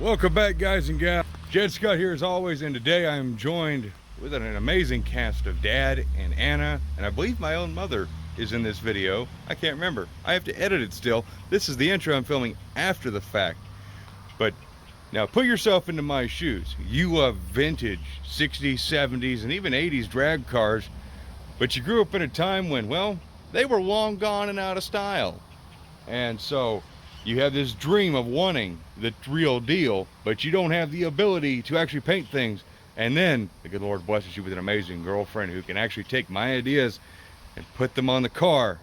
Welcome back, guys and gals. Jed Scott here as always, and today I am joined with an amazing cast of Dad and Anna, and I believe my own mother is in this video. I can't remember. I have to edit it still. This is the intro I'm filming after the fact. But now put yourself into my shoes. You love vintage 60s, 70s, and even 80s drag cars, but you grew up in a time when, well, they were long gone and out of style. And so you have this dream of wanting the real deal, but you don't have the ability to actually paint things. And then the good Lord blesses you with an amazing girlfriend who can actually take my ideas and put them on the car.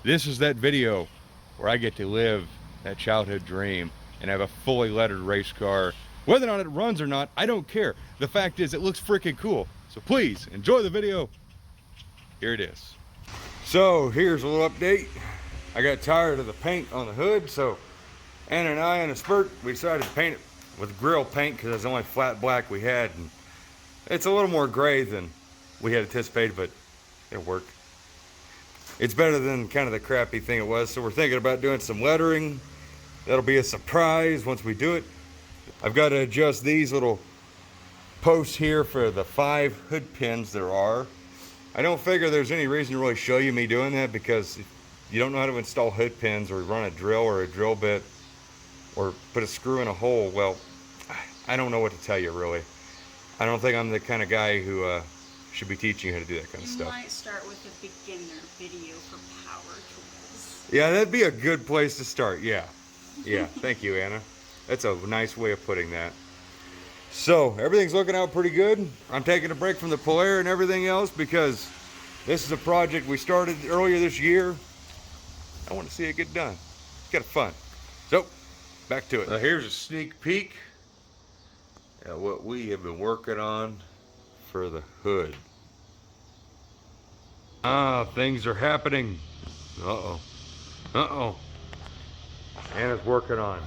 This is that video where I get to live that childhood dream and have a fully lettered race car. Whether or not it runs or not, I don't care. The fact is, it looks freaking cool. So please enjoy the video. Here it is. So here's a little update. I got tired of the paint on the hood, so Anna and I, in a spurt, we decided to paint it with grill paint because it's the only flat black we had. And it's a little more gray than we had anticipated, but it'll work. It's better than kind of the crappy thing it was, so we're thinking about doing some lettering. That'll be a surprise once we do it. I've got to adjust these little posts here for the 5 hood pins there are. I don't figure there's any reason to really show you me doing that, because you don't know how to install hood pins or run a drill or a drill bit or put a screw in a hole, well, I don't know what to tell you really. I don't think I'm the kind of guy who should be teaching you how to do that kind of stuff. You might start with a beginner video for power tools. Yeah, that'd be a good place to start, yeah. Yeah, thank you, Anna. That's a nice way of putting that. So, everything's looking out pretty good. I'm taking a break from the Polaire and everything else because this is a project we started earlier this year. I want to see it get done. It's kind of fun. So, back to it. Now here's a sneak peek at what we have been working on for the hood. Things are happening. Uh-oh. Uh-oh. Anna's working on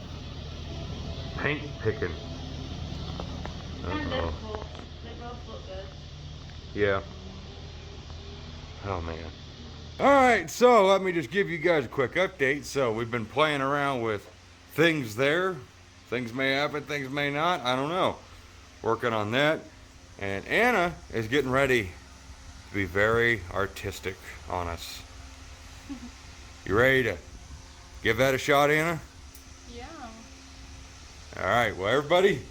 paint picking. And they both look good. Yeah. Oh, man. Alright, so let me just give you guys a quick update. So we've been playing around with things there. Things may happen, things may not. I don't know. Working on that. And Anna is getting ready to be very artistic on us. You ready to give that a shot, Anna? Yeah. Alright, well everybody,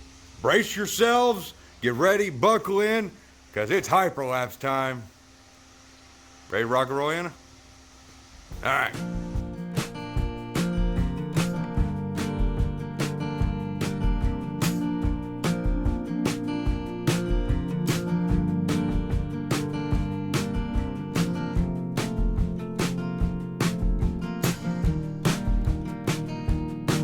brace yourselves. Get ready, buckle in, because it's hyperlapse time. Ready to rock and roll, Anna? All right.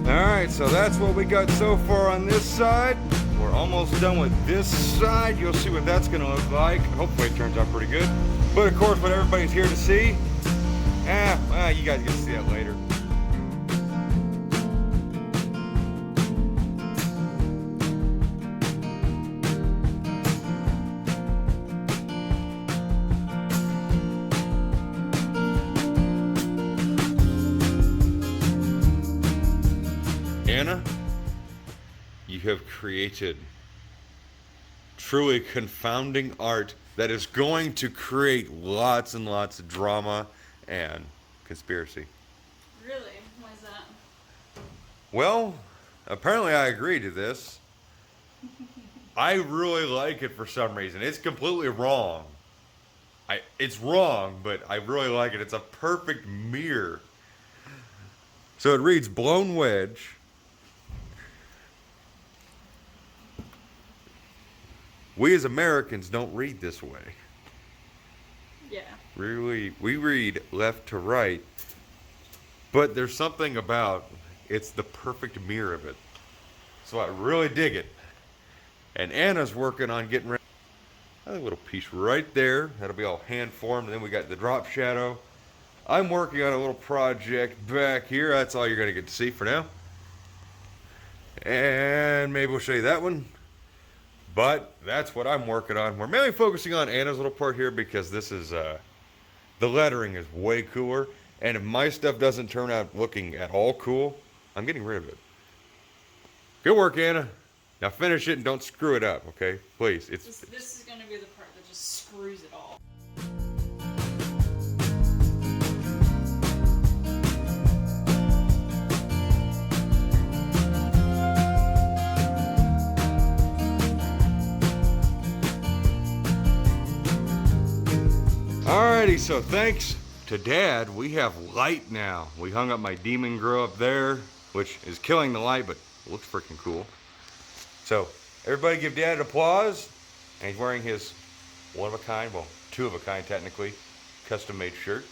All right, so that's what we got so far on this side. We're almost done with this side. You'll see what that's gonna look like. Hopefully it turns out pretty good. But of course, what everybody's here to see, you guys get to see that later. Anna, you have created truly confounding art that is going to create lots and lots of drama and conspiracy. Really? Why is that? Well, apparently I agree to this. I really like it for some reason. It's completely wrong. It's wrong, but I really like it. It's a perfect mirror. So it reads Blown Wedge. We as Americans don't read this way. Yeah. Really, we read left to right, but there's something about it's the perfect mirror of it. So I really dig it. And Anna's working on getting ready. A little piece right there. That'll be all hand formed. And then we got the drop shadow. I'm working on a little project back here. That's all you're going to get to see for now. And maybe we'll show you that one. But that's what I'm working on. We're mainly focusing on Anna's little part here because this is, the lettering is way cooler. And if my stuff doesn't turn out looking at all cool, I'm getting rid of it. Good work, Anna. Now finish it and don't screw it up, okay? Please. This is going to be the part that just screws it all. Alrighty, so thanks to Dad, we have light now. We hung up my demon grill up there, which is killing the light, but it looks freaking cool. So everybody give Dad an applause. And he's wearing his one-of-a-kind, well, two-of-a-kind technically, custom-made shirt.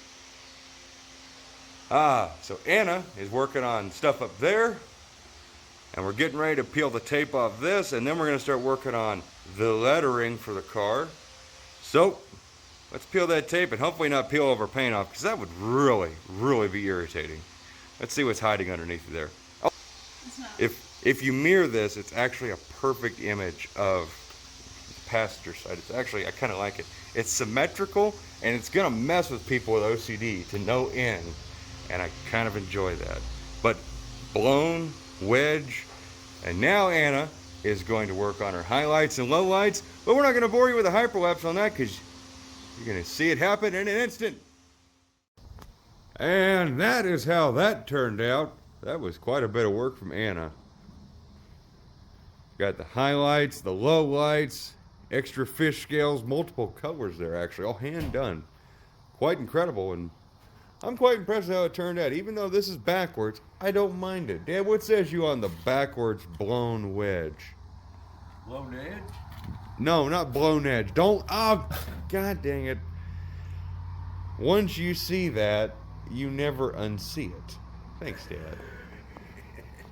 So Anna is working on stuff up there. And we're getting ready to peel the tape off this, and then we're gonna start working on the lettering for the car. So let's peel that tape and hopefully not peel over paint off, because that would really, really be irritating. Let's see what's hiding underneath there. Oh, if you mirror this, it's actually a perfect image of the passenger side. It's actually, I kind of like it. It's symmetrical, and it's gonna mess with people with OCD to no end, and I kind of enjoy that. But blown, wedge, and now Anna is going to work on her highlights and lowlights, but we're not gonna bore you with a hyperlapse on that, because you're gonna see it happen in an instant. And that is how that turned out. That was quite a bit of work from Anna. Got the highlights, the lowlights, extra fish scales, multiple colors there actually, all hand done. Quite incredible, and I'm quite impressed with how it turned out. Even though this is backwards, I don't mind it. Dad, what says you on the backwards blown wedge? Blown edge? No, not blown edge. Don't, oh, god dang it. Once you see that, you never unsee it. Thanks, Dad.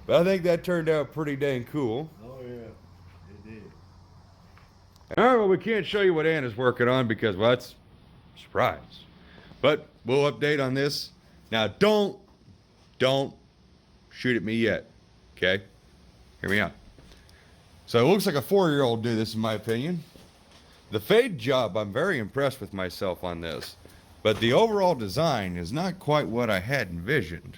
But I think that turned out pretty dang cool. Oh yeah, it did. All right, well, we can't show you what Anna's working on because, well, that's a surprise. But we'll update on this. Now, don't shoot at me yet, okay? Hear me out. So it looks like a 4-year-old do this, in my opinion. The fade job, I'm very impressed with myself on this. But the overall design is not quite what I had envisioned.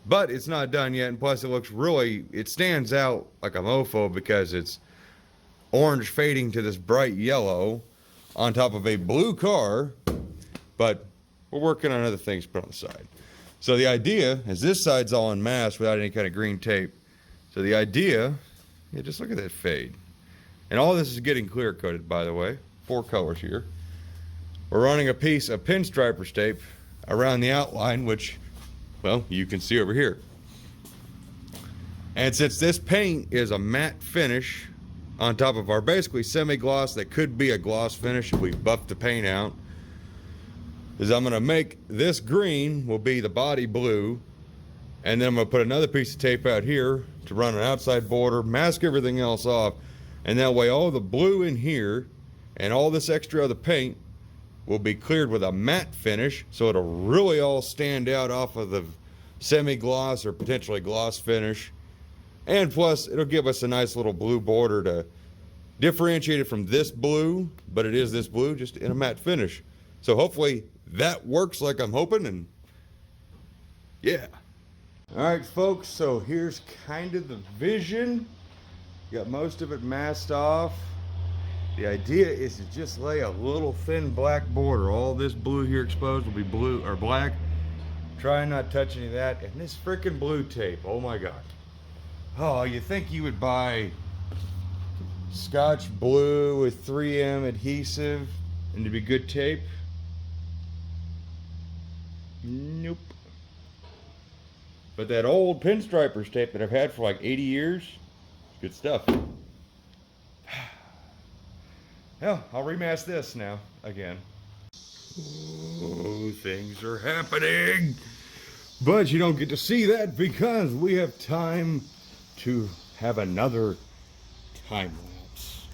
But it's not done yet, and plus it looks really, it stands out like a mofo because it's orange fading to this bright yellow on top of a blue car. But we're working on other things to put on the side. So the idea is this side's all unmasked without any kind of green tape. So the idea, yeah, just look at that fade. And all this is getting clear coated, by the way. 4 colors here. We're running a piece of pinstripers tape around the outline, which, well, you can see over here. And since this paint is a matte finish on top of our basically semi-gloss that could be a gloss finish if we buff the paint out, is I'm gonna make this green will be the body blue, and then I'm gonna put another piece of tape out here to run an outside border, mask everything else off, and that way all the blue in here and all this extra other paint will be cleared with a matte finish, so it'll really all stand out off of the semi-gloss or potentially gloss finish. And plus, it'll give us a nice little blue border to differentiate it from this blue, but it is this blue just in a matte finish. So hopefully that works like I'm hoping, and yeah. All right, folks, so here's kind of the vision. Got most of it masked off. The idea is to just lay a little thin black border. All this blue here exposed will be blue or black. Try not to touch any of that. And this freaking blue tape, oh my God. Oh, you think you would buy Scotch blue with 3M adhesive and it'd be good tape? Nope. But that old pinstripers tape that I've had for like 80 years, good stuff. Hell, I'll remask this now again. Oh, things are happening. But you don't get to see that because we have time to have another time lapse.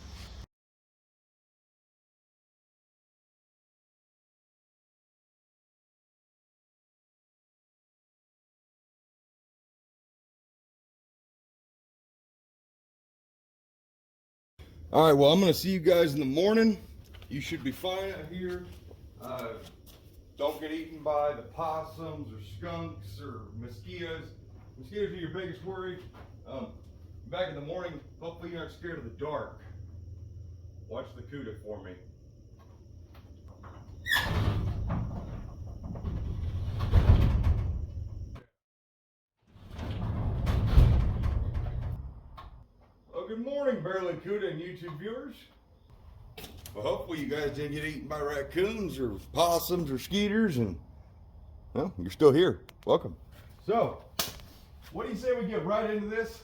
All right, well, I'm going to see you guys in the morning. You should be fine out here. Don't get eaten by the possums or skunks or mosquitoes. Mosquitoes are your biggest worry. Back in the morning, hopefully you aren't scared of the dark. Watch the CUDA for me. Well, good morning, Barracuda and YouTube viewers. Well, hopefully you guys didn't get eaten by raccoons or possums or skeeters, and well, you're still here. Welcome. So, what do you say we get right into this?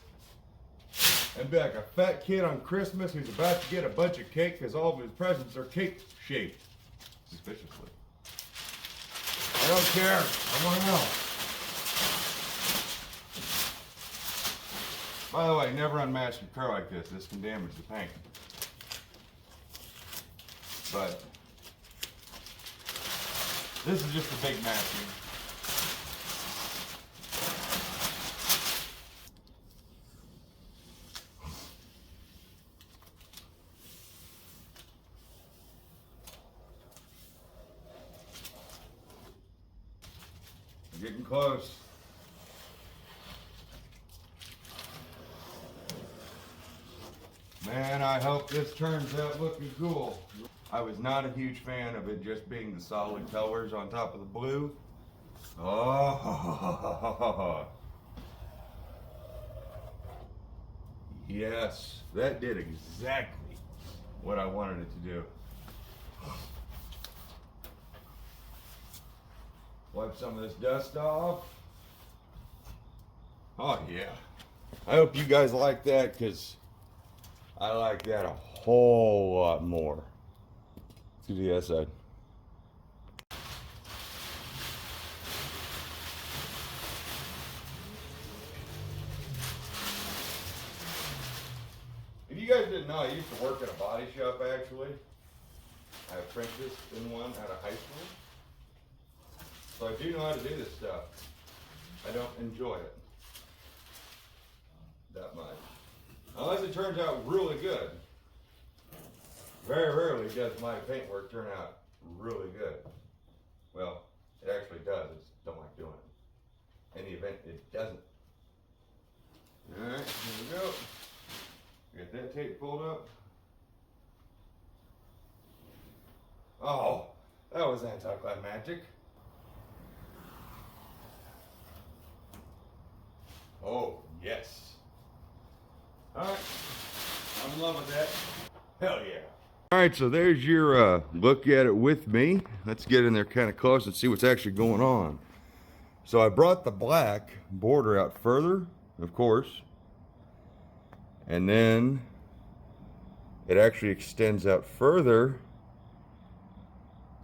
And be like a fat kid on Christmas who's about to get a bunch of cake because all of his presents are cake shaped. Suspiciously. I don't care. I want to know. By the way, never unmask your car like this. This can damage the paint. But this is just a big masking. We're getting close. Man, I hope this turns out looking cool. I was not a huge fan of it just being the solid colors on top of the blue. Oh, yes, that did exactly what I wanted it to do. Wipe some of this dust off. Oh yeah. I hope you guys like that, because I like that a whole lot more. To the other side. If you guys didn't know, I used to work at a body shop actually. I apprenticed in one out of high school. So I do know how to do this stuff. I don't enjoy it that much. Unless it turns out really good. Very rarely does my paintwork turn out really good. Well, it actually does. I just don't like doing it. In the event it doesn't. Alright, here we go. Get that tape pulled up. Oh, that was anticlimactic. Oh, yes. Alright, I'm in love with that. Hell yeah. Alright, so there's your look at it with me. Let's get in there kind of close and see what's actually going on. So I brought the black border out further, of course. And then it actually extends out further.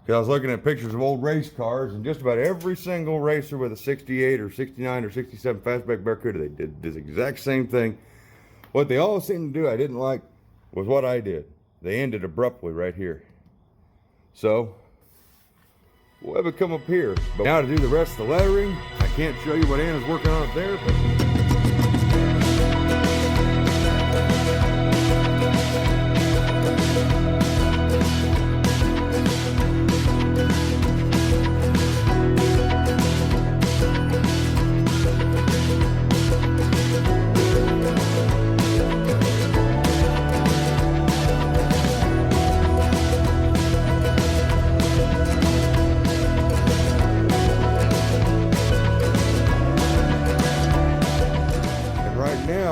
Because I was looking at pictures of old race cars, and just about every single racer with a 68 or 69 or 67 fastback Barracuda, they did this exact same thing. What they all seemed to do I didn't like was what I did. They ended abruptly right here. So we'll have it come up here. But now to do the rest of the lettering, I can't show you what Anna's working on up there, but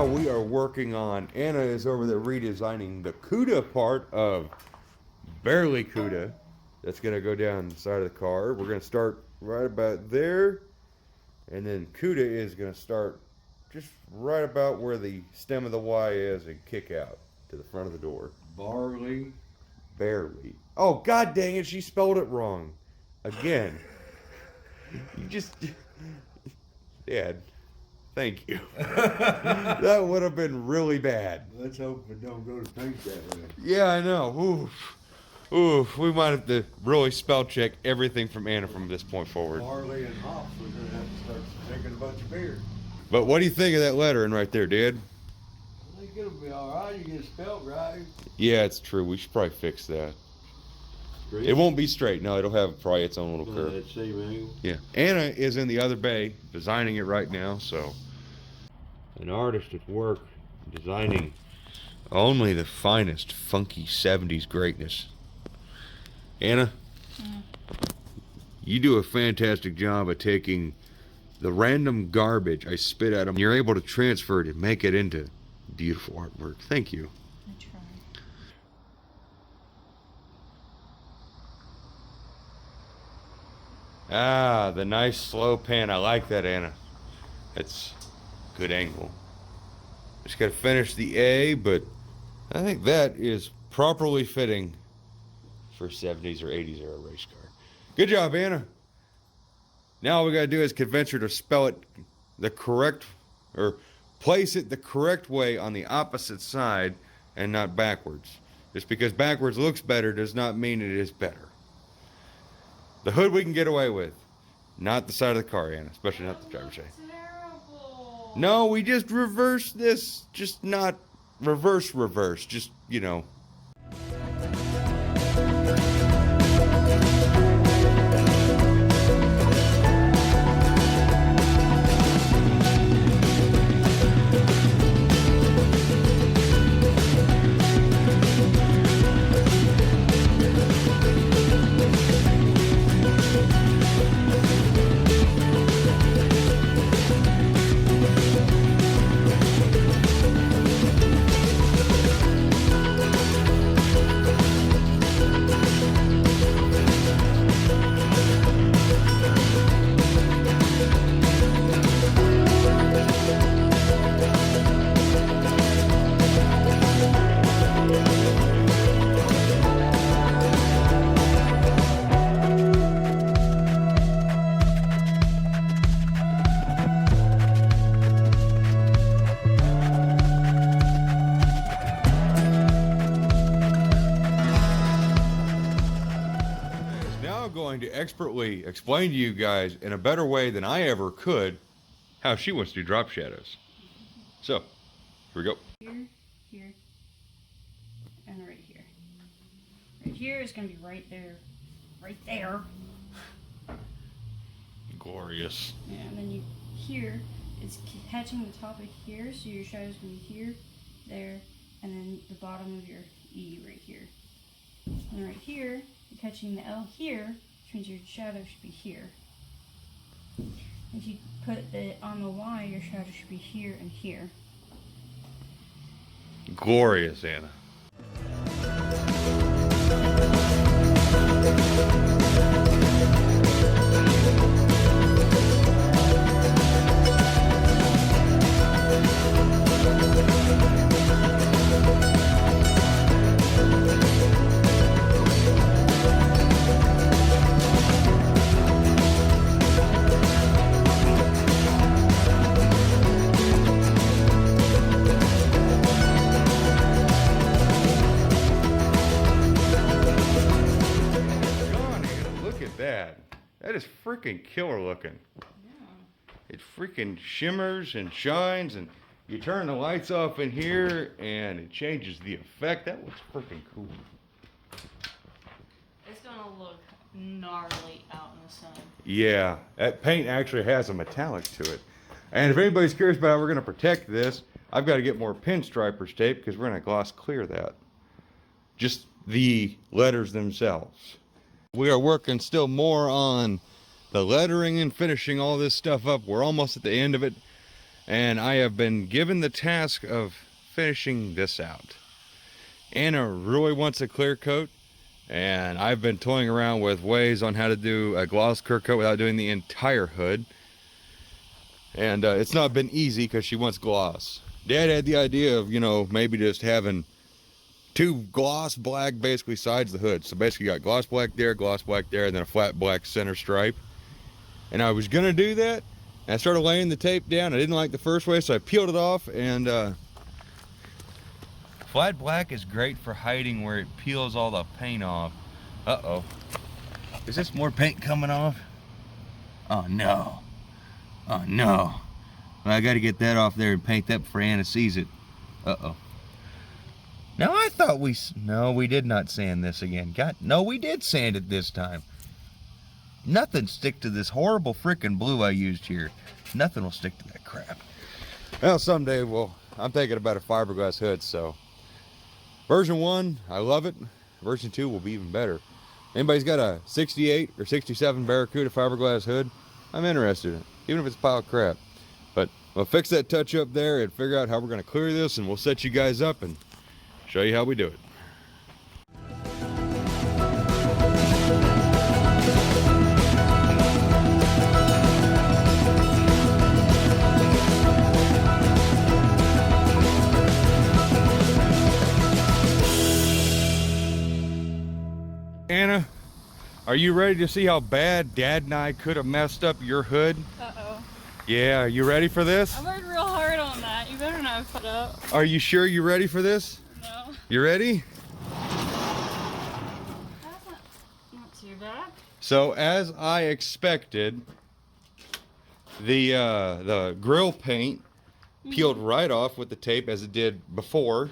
we are working on, Anna is over there redesigning the CUDA part of Barracuda. That's going to go down the side of the car. We're going to start right about there. And then CUDA is going to start just right about where the stem of the Y is and kick out to the front of the door. Barley. Barely. Oh, god dang it, she spelled it wrong. Again. You just... Dad. Thank you. That would have been really bad. Let's hope it don't go to paint that way. Yeah, I know. Oof. Oof. We might have to really spell check everything from Anna from this point forward. Barley and hops, we're going to have to start drinking a bunch of beer. But what do you think of that lettering right there, Dad? I think it'll be alright. You get it spelled right. Yeah, it's true. We should probably fix that. Straight. It won't be straight. No, it'll have probably its own little curve. That same angle. Yeah. Anna is in the other bay designing it right now, so. An artist at work designing only the finest funky 70s greatness. Anna, you do a fantastic job of taking the random garbage I spit at them. You're able to transfer it and make it into beautiful artwork. Thank you. I try. Ah, the nice slow pan. I like that, Anna. That's good angle. Just gotta finish the A, but I think that is properly fitting for 70s or 80s era race car. Good job, Anna. Now all we gotta do is convince her to spell it the correct, or place it the correct way on the opposite side and not backwards. Just because backwards looks better does not mean it is better. The hood we can get away with, not the side of the car, Anna, especially not the driver's side. Terrible. No, we just reverse this, just not reverse, just, you know. Going to expertly explain to you guys in a better way than I ever could how she wants to do drop shadows. So, here we go. Here, and right here. Right here is going to be right there. Right there. Glorious. Yeah, and then here is catching the top of here, so your shadow's going to be here, there, and then the bottom of your E right here. And right here, you're catching the L here, which means your shadow should be here. If you put it on the Y, your shadow should be here and here. Glorious, Anna. That is freaking killer looking. Yeah. It freaking shimmers and shines, and you turn the lights off in here and it changes the effect. That looks freaking cool. It's gonna look gnarly out in the sun. Yeah, that paint actually has a metallic to it. And if anybody's curious about how we're gonna protect this, I've got to get more pinstripers tape because we're gonna gloss clear that. Just the letters themselves. We are working still more on the lettering and finishing all this stuff up. We're almost at the end of it, and I have been given the task of finishing this out. Anna really wants a clear coat, and I've been toying around with ways on how to do a gloss clear coat without doing the entire hood, and it's not been easy because she wants gloss. Dad had the idea of, you know, maybe just having two gloss black basically sides of the hood. So basically you got gloss black there, and then a flat black center stripe. And I was gonna do that, and I started laying the tape down. I didn't like the first way, so I peeled it off, and flat black is great for hiding where it peels all the paint off. Uh-oh. Is this more paint coming off? Oh no. Oh no. Well, I gotta get that off there and paint that before Anna sees it. Uh-oh. Now I thought no, we did not sand this again. God, no, we did sand it this time. Nothing stick to this horrible frickin' blue I used here. Nothing will stick to that crap. Well, someday we'll I'm thinking about a fiberglass hood. So version 1, I love it. Version 2 will be even better. Anybody's got a 68 or 67 Barracuda fiberglass hood, I'm interested in it, even if it's a pile of crap. But we'll fix that touch up there and figure out how we're going to clear this, and we'll set you guys up and show you how we do it. Anna, are you ready to see how bad Dad and I could have messed up your hood? Uh-oh. Yeah, are you ready for this? I worked real hard on that. You better not put up. Are you sure you're ready for this? No. You ready? That's not too bad. So as I expected, the grill paint peeled right off with the tape as it did before.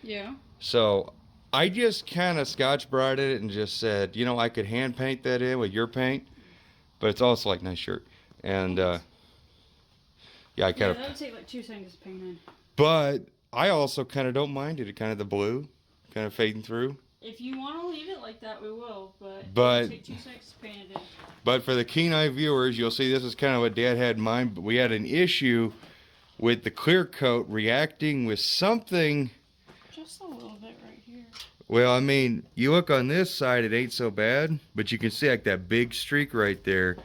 Yeah. So I just kind of Scotch-Brighted it and just said, you know, I could hand paint that in with your paint, but it's also like nice shirt. And yeah, I kind of. That would take like 2 seconds to paint in. But I also kind of don't mind it. Kind of the blue, kind of fading through. If you want to leave it like that, we will. But it'll take 2 seconds to paint it in. But for the keen-eye viewers, you'll see this is kind of what Dad had in mind. But we had an issue with the clear coat reacting with something. Just a little bit right here. Well, I mean, you look on this side, it ain't so bad, but you can see like that big streak right there,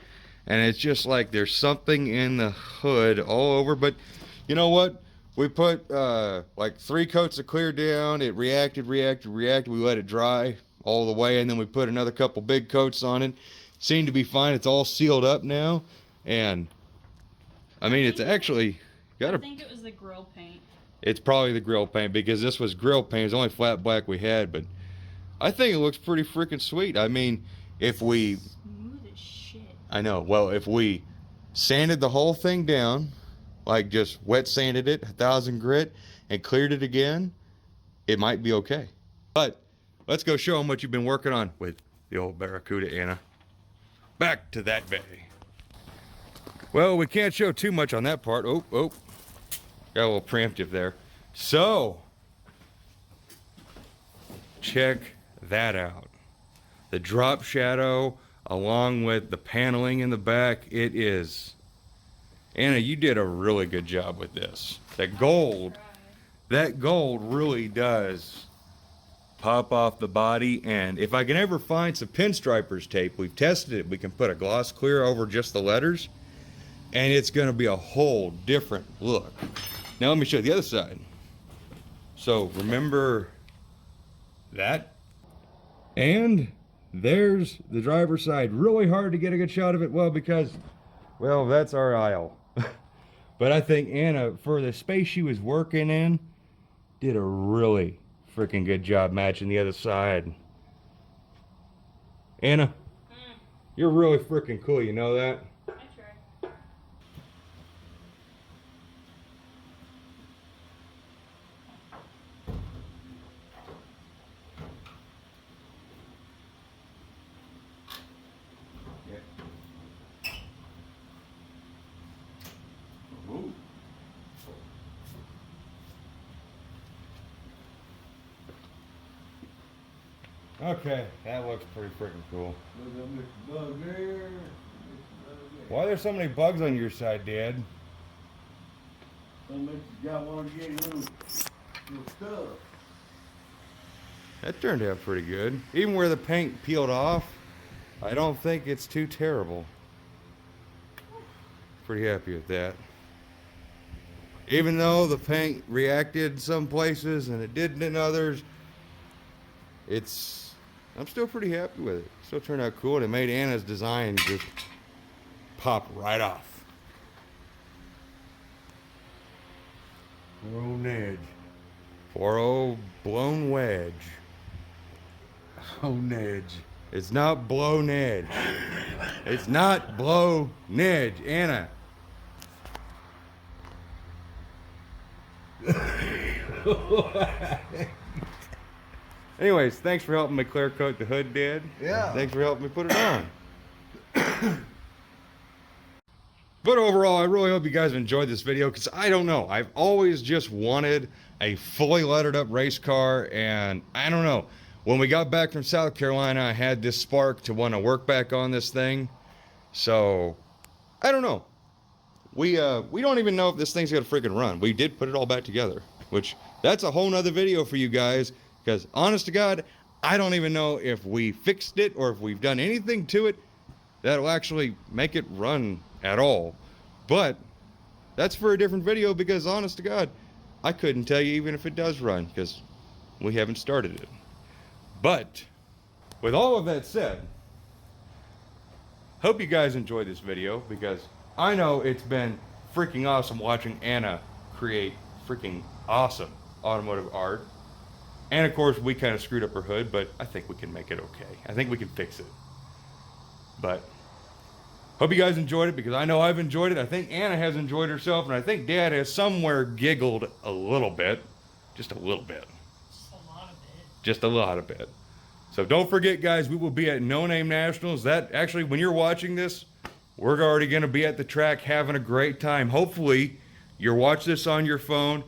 and it's just like there's something in the hood all over. But you know what? We put like 3 coats of clear down. It reacted. We let it dry all the way, and then we put another couple big coats on it. Seemed to be fine. It's all sealed up now, and I mean, it's actually got a. I think it was the grill paint. It's probably the grill paint, because this was grill paint. It's only flat black we had, but I think it looks pretty freaking sweet. I mean, if we... Smooth as shit. I know. Well, if we sanded the whole thing down, like just wet sanded it, 1000 grit, and cleared it again, it might be okay. But let's go show them what you've been working on with the old Barracuda, Anna. Back to that bay. Well, we can't show too much on that part. Oh. Got a little preemptive there. So, check that out. The drop shadow along with the paneling in the back, it is. Anna, you did a really good job with this. That gold really does pop off the body. And if I can ever find some pinstripers tape, we've tested it, we can put a gloss clear over just the letters, and it's gonna be a whole different look. Now let me show you the other side. So remember that? And there's the driver's side. Really hard to get a good shot of it, well, because, well, that's our aisle. But I think Anna, for the space she was working in, did a really freaking good job matching the other side. Anna, you're really freaking cool, you know that? I try. Okay, that looks pretty freaking cool. Look at Mr. Bug there. Why are there so many bugs on your side, Dad? Somebody got one to get little stuff. That turned out pretty good. Even where the paint peeled off, I don't think it's too terrible. Pretty happy with that. Even though the paint reacted some places and it didn't in others, I'm still pretty happy with it. Still turned out cool, and it made Anna's design just pop right off. Blown edge. Poor old blown wedge. Blown edge. It's not blown edge. It's not blown edge, Anna. Anyways, thanks for helping me clear coat the hood, Dad. Yeah. Thanks for helping me put it on. But overall, I really hope you guys enjoyed this video, because I don't know, I've always just wanted a fully lettered up race car, and I don't know, when we got back from South Carolina, I had this spark to want to work back on this thing. So I don't know, we don't even know if this thing's gonna freaking run. We did put it all back together, which that's a whole nother video for you guys, because honest to God, I don't even know if we fixed it or if we've done anything to it that'll actually make it run at all. But that's for a different video, because honest to God, I couldn't tell you even if it does run, because we haven't started it. But with all of that said, hope you guys enjoyed this video, because I know it's been freaking awesome watching Anna create freaking awesome automotive art. And of course, we kind of screwed up her hood, but I think we can make it okay. I think we can fix it. But hope you guys enjoyed it, because I know I've enjoyed it. I think Anna has enjoyed herself, and I think Dad has somewhere giggled a little bit. Just a little bit. Just a lot of it. Just a lot of it. So don't forget, guys, we will be at No Name Nationals. That actually, when you're watching this, we're already going to be at the track having a great time. Hopefully, you're watching this on your phone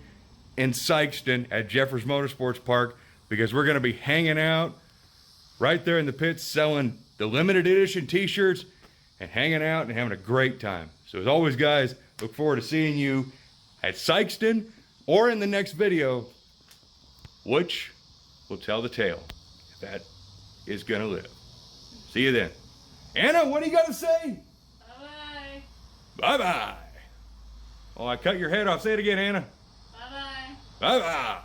in Sykeston at Jeffers Motorsports Park, because we're going to be hanging out right there in the pits selling the limited edition t-shirts and hanging out and having a great time. So as always, guys, look forward to seeing you at Sykeston or in the next video, which will tell the tale if that is going to live. See you then. Anna, what do you got to say? Bye-bye. Bye-bye. Oh, I cut your head off. Say it again, Anna. Bye-bye. Bye-bye.